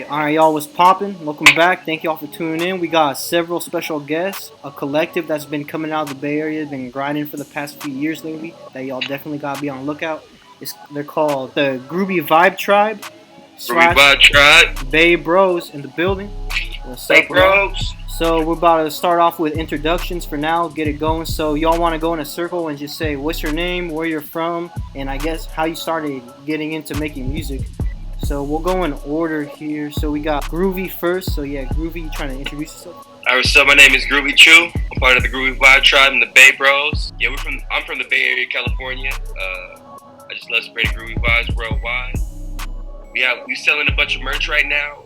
Alright, y'all, what's poppin'? Welcome back. Thank y'all for tuning in. We got several special guests, a collective that's been coming out of the Bay Area, been grinding for the past few years lately, that y'all definitely gotta be on the lookout. They're called the Groovy Vibe Tribe Groovy slash Vibe Tribe. Bay Bros in the building. What's Hey, up, y'all? bros. So we're about to start off with introductions for now, get it going. So y'all want to go in a circle and just say what's your name, where you're from, and I guess how you started getting into making music. So we'll go in order here. So we got Groovy first. So yeah, Groovy, you trying to introduce yourself? Alright, what's up? My name is Groovy Chu. I'm part of the Groovy Vibe Tribe and the Bay Bros. Yeah, I'm from the Bay Area, California. I just love spreading groovy vibes worldwide. We selling a bunch of merch right now.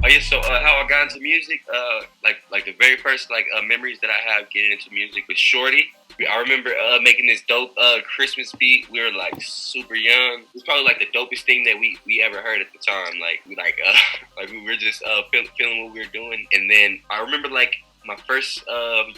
Oh yeah, so how I got into music, like the very first memories that I have getting into music was Shorty. I remember making this dope Christmas beat. We were like super young. It was probably like the dopest thing that we ever heard at the time. Like like we were just feeling what we were doing. And then I remember like my first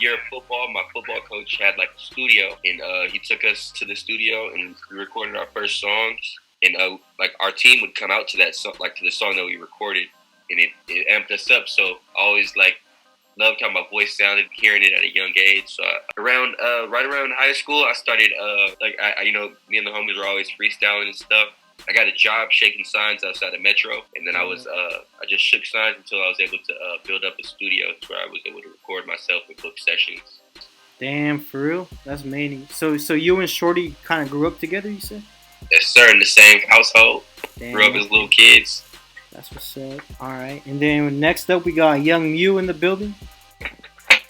year of football, my football coach had like a studio, and he took us to the studio and we recorded our first songs. And like our team would come out to that song, like to the song that we recorded, and it amped us up. So I always like loved how my voice sounded, hearing it at a young age. So right around high school, I started me and the homies were always freestyling and stuff. I got a job shaking signs outside of Metro, and then I just shook signs until I was able to build up a studio where I was able to record myself and book sessions. Damn, for real? That's amazing. So you and Shorty kind of grew up together, you said? Yes, sir. In the same household, Damn, grew up as little kids. That's what's up. All right, and then next up we got Young Mew in the building.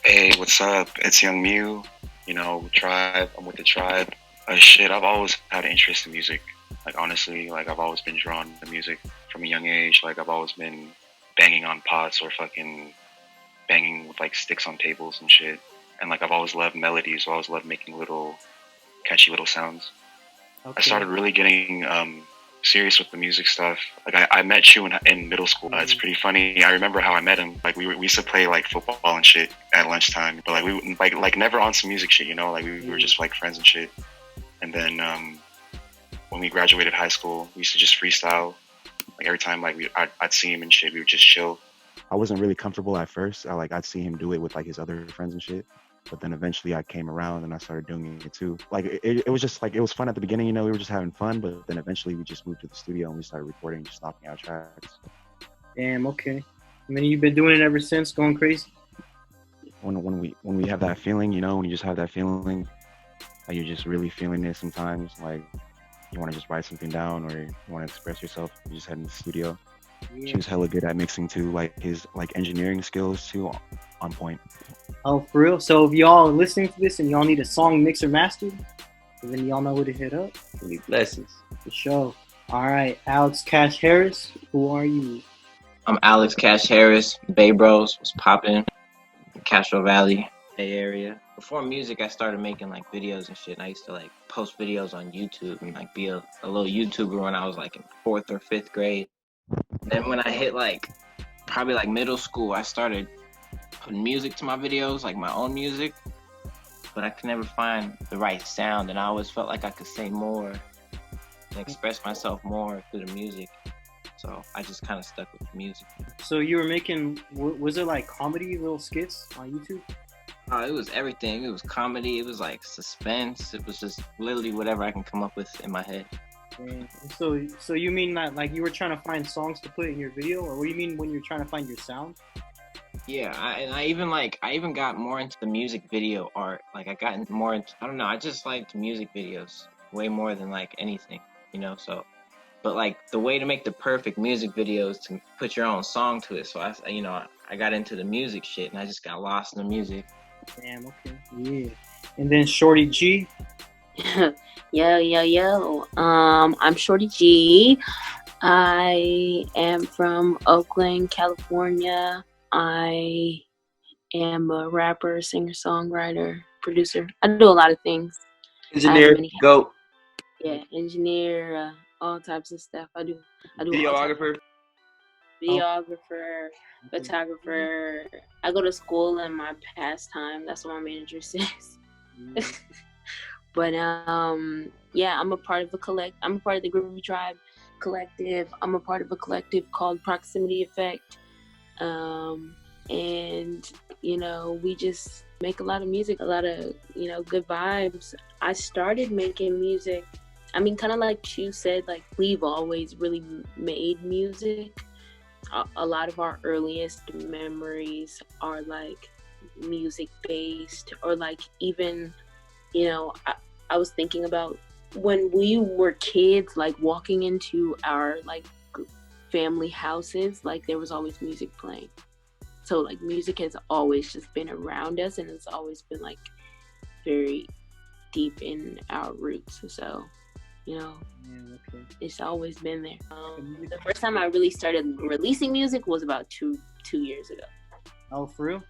Hey, what's up? It's Young Mew. You know, Tribe. I'm with the Tribe. Shit, I've always had an interest in music. Like, honestly, like, I've always been drawn to music from a young age. Like, I've always been banging on pots or fucking banging with, like, sticks on tables and shit. And, like, I've always loved melodies. I've always loved making little, catchy little sounds. Okay. I started really getting serious with the music stuff. Like I met Chu in middle school. It's pretty funny. I remember how I met him. Like we used to play like football and shit at lunchtime, but like we like never on some music shit, you know. Like we were just like friends and shit. And then when we graduated high school, we used to just freestyle. Like every time like I'd see him and shit, we would just chill. I wasn't really comfortable at first. I'd see him do it with like his other friends and shit. But then eventually I came around and I started doing it too. Like it was just like, it was fun at the beginning, you know, we were just having fun, but then eventually we just moved to the studio and we started recording, just knocking out tracks. Damn, okay. I mean, you've been doing it ever since, going crazy? When we have that feeling, you know, when you just have that feeling, like you're just really feeling it sometimes, like you want to just write something down or you want to express yourself, you just head in the studio. Yeah. She was hella good at mixing too, like his like engineering skills too, on point. Oh, for real? So if y'all are listening to this and y'all need a song mixed or mastered, then y'all know who to hit up. Blessings. For sure. All right, Alex Kash Harris, who are you? I'm Alex Kash Harris, Bay Bros, was popping, Castro Valley, Bay Area. Before music, I started making like videos and shit. And I used to like post videos on YouTube and like be a little YouTuber when I was like in 4th or 5th grade. Then when I hit like probably like middle school, I started putting music to my videos, like my own music, but I could never find the right sound, and I always felt like I could say more and express myself more through the music. So I just kind of stuck with the music. So you were making, was it like comedy little skits on YouTube? It was everything. It was comedy. It was like suspense. It was just literally whatever I can come up with in my head. And so you mean that like you were trying to find songs to put in your video, or what do you mean when you're trying to find your sound? Yeah, I even got more into the music video art. Like I got more into, I don't know, I just liked music videos way more than like anything, you know. So, but like the way to make the perfect music video is to put your own song to it. So I got into the music shit and I just got lost in the music. Damn, okay, yeah. And then Shorty-G. Yo. I'm Shorty-G. I am from Oakland, California. I am a rapper, singer-songwriter, producer. I do a lot of things. Engineer, go. Yeah, engineer, all types of stuff. I do. Videographer. Videographer, photographer. I go to school in my pastime. That's what my main interest is. But yeah, I'm a part of the Groovy Tribe collective. I'm a part of a collective called Proximity Effect. And, you know, we just make a lot of music, a lot of, you know, good vibes. I started making music, I mean, kind of like Chu said, like, we've always really made music. A lot of our earliest memories are, like, music-based, or, like, even, you know, I was thinking about when we were kids, like, walking into our, like, family houses, like, there was always music playing. So, like, music has always just been around us, and it's always been, like, very deep in our roots. So, you know, it's always been there. The first time I really started releasing music was about two years ago. Oh, for real?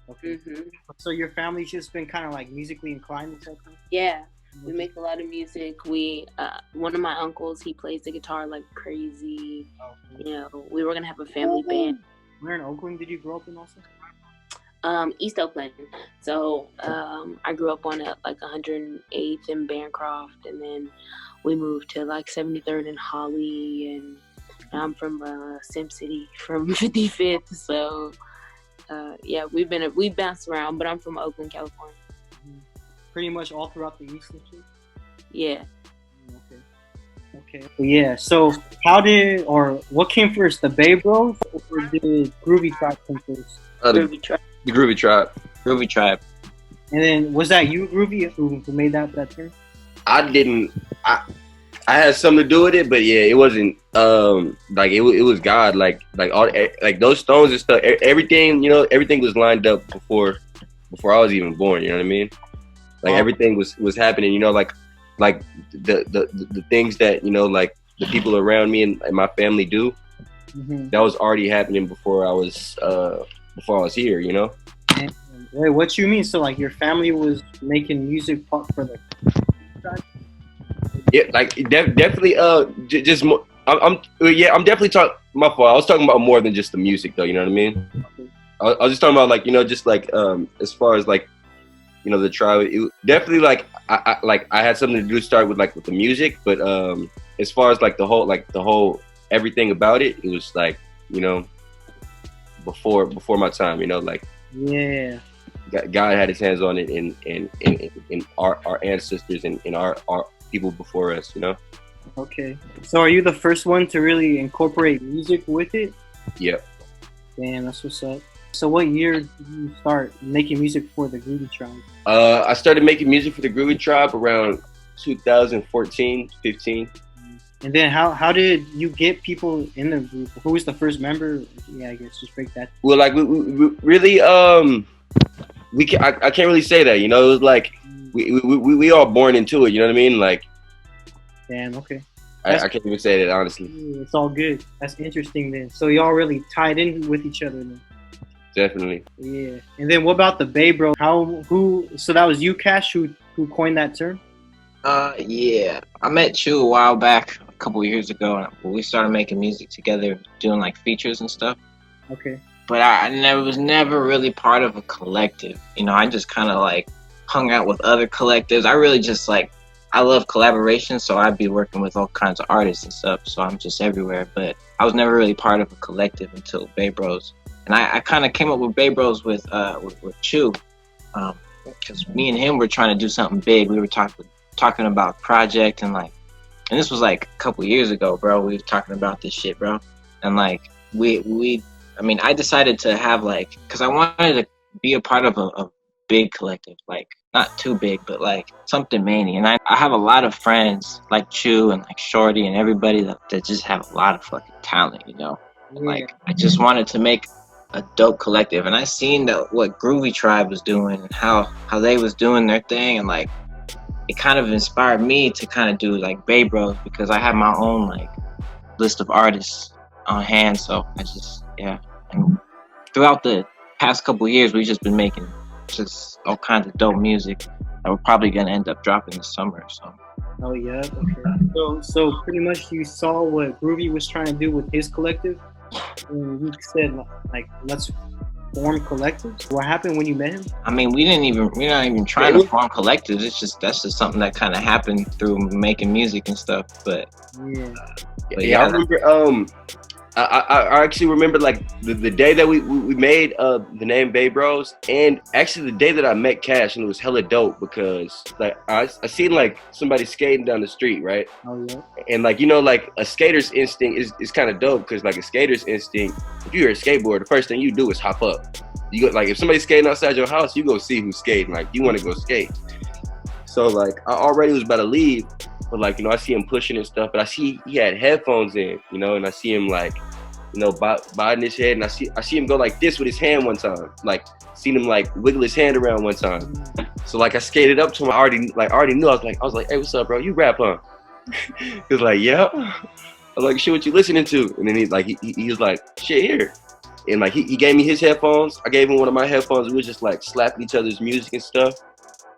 Okay. Mm-hmm. So your family's just been kind of like musically inclined or something? Yeah, we make a lot of music. We, one of my uncles, he plays the guitar like crazy. Oh, you know, we were gonna have a family band. Where in Oakland did you grow up in also? East Oakland. So I grew up on like 108th and Bancroft, and then we moved to like 73rd and Holly, and I'm from Sim City, from 55th. So yeah, we've bounced around, but I'm from Oakland, California. Pretty much all throughout the East, yeah. Okay. Yeah. So what came first, the Bay Bros or did Groovy Tribe come first? Groovy Tribe. The Groovy Tribe. Groovy Tribe. And then was that you, Groovy, who made that term? I didn't. I had something to do with it, but yeah, it wasn't. Like it was God. Like all like those stones and stuff. Everything, you know, everything was lined up before I was even born. You know what I mean? Like everything was happening. You know, like the things that, you know, like the people around me and my family do. Mm-hmm. That was already happening before I was here. You know. And, wait, what you mean? So like your family was making music for the Yeah, like definitely. Just more. I'm definitely talking. My fault. I was talking about more than just the music, though. You know what I mean? I was just talking about, like, you know, just like as far as like, you know, the tribe. It definitely like I had something to do start with the music, but as far as like the whole everything about it, it was like, you know, before my time. You know, like yeah. God had his hands on it in our ancestors and in our people before us, you know. Okay. So are you the first one to really incorporate music with it? Yeah. Damn, that's what's up. So what year did you start making music for the Groovy Tribe? I started making music for the Groovy Tribe around 2014, 15. And then how did you get people in the group? Who was the first member? Yeah, I guess just break that. Well, like we really I can't really say that, you know. It was like we all born into it, you know what I mean? Like, damn, okay. I can't even say that, honestly. It's all good. That's interesting then. So y'all really tied in with each other then. Definitely. Yeah. And then what about the Bay Bro? So that was you, Kash, who coined that term? Yeah. I met Chu a while back, a couple of years ago, when we started making music together, doing like features and stuff. Okay. But I was never really part of a collective. You know, I just kind of like hung out with other collectives. I really just like, I love collaboration, so I'd be working with all kinds of artists and stuff. So I'm just everywhere. But I was never really part of a collective until Bay Bros. And I kind of came up with Bay Bros with Chu, because me and him were trying to do something big. We were talking about project and this was like a couple years ago, bro. We were talking about this shit, bro. And like I decided to have because I wanted to be a part of a big collective, like not too big, but like something many. And I have a lot of friends like Chu and like Shorty and everybody that just have a lot of fucking talent, you know. And, like I just wanted to make a dope collective, and I seen that what Groovy Tribe was doing and how they was doing their thing, and like it kind of inspired me to kind of do like Bay Bros, because I have my own like list of artists on hand. So I just and throughout the past couple of years, we've just been making just all kinds of dope music that we're probably gonna end up dropping this summer. So. Oh yeah. Okay. So pretty much you saw what Groovy was trying to do with his collective, and he said like let's form collectives? What happened when you met him? I mean, we're not even trying to form collectives. That's just something that kind of happened through making music and stuff. But yeah, I remember. I actually remember like the day that we made the name Bay Bros, and actually the day that I met Kash, and it was hella dope because like I seen like somebody skating down the street, right? Oh yeah. And like, you know, like a skater's instinct is kind of dope because like a skater's instinct, if you're a skateboarder, the first thing you do is hop up. You go, like if somebody's skating outside your house, you go see who's skating. Like you want to go skate. So like I already was about to leave, but like, you know, I see him pushing and stuff, but I see he had headphones in, you know, and I see him like, you know, bobbing his head, and I see him go like this with his hand one time, like seen him like wiggle his hand around one time. So like I skated up to him, I already knew. I was like, hey, what's up, bro? You rap, huh? He was like, yeah. I was like, shit, what you listening to? And then he was like, shit, here. And like he gave me his headphones. I gave him one of my headphones. We were just like slapping each other's music and stuff.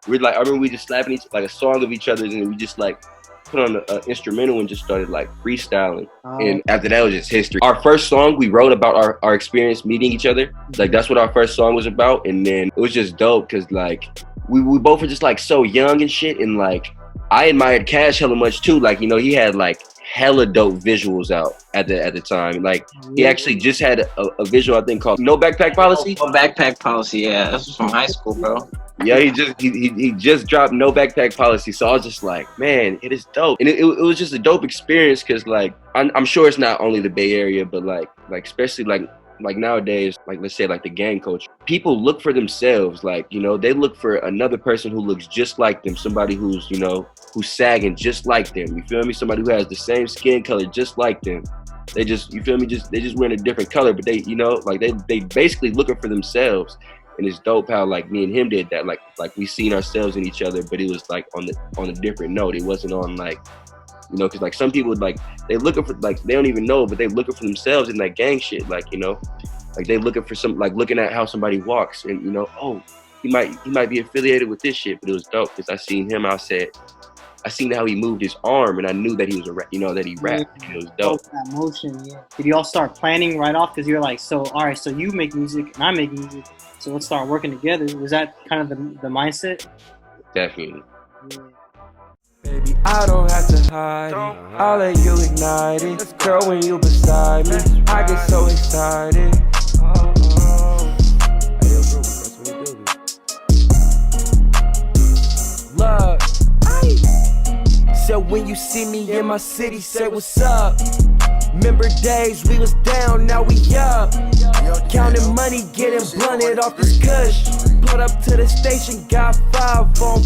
I remember we just slapping like a song of each other's, and we just like put on an instrumental and just started like freestyling. And after that, it was just history. Our first song, we wrote about our experience meeting each other. Like that's what our first song was about. And then it was just dope because like we both were just like so young and shit. And like I admired Kash hella much too. Like, you know, he had like hella dope visuals out at the time. Like he actually just had a visual, I think, called No Backpack Policy. No Backpack Policy, yeah. That's from high school, bro. Yeah, he just dropped No Backpack Policy. So I was just like, man, it is dope. And it was just a dope experience because like I'm sure it's not only the Bay Area, but like especially like nowadays, like let's say like the gang culture, people look for themselves. Like, you know, they look for another person who looks just like them, somebody who's, you know, who's sagging just like them. You feel me? Somebody who has the same skin color just like them. They just, you feel me? They just wearing a different color, but they, you know, like they basically looking for themselves. And it's dope how like me and him did that. Like we seen ourselves in each other, but it was like on a different note. It wasn't on like, you know, because like some people like they looking for like they don't even know, but they looking for themselves in that gang shit. Like, you know, like they looking for some, like looking at how somebody walks, and you know, oh, he might be affiliated with this shit. But it was dope because I seen him. I seen how he moved his arm, and I knew that he was you know, that he rapped. Yeah. It was dope. That motion, yeah. Did you all start planning right off? Because you're like, so all right, so you make music and I make music, so let's start working together. Was that kind of the mindset? Definitely. Yeah. Baby, I don't have to hide it. I'll let you ignite it. Girl, when you beside me, I get so excited. Love. So when you see me in my city, say what's up. Remember days we was down, now we up. Counting money, getting blunted off this kush. Put up to the station, got 5 on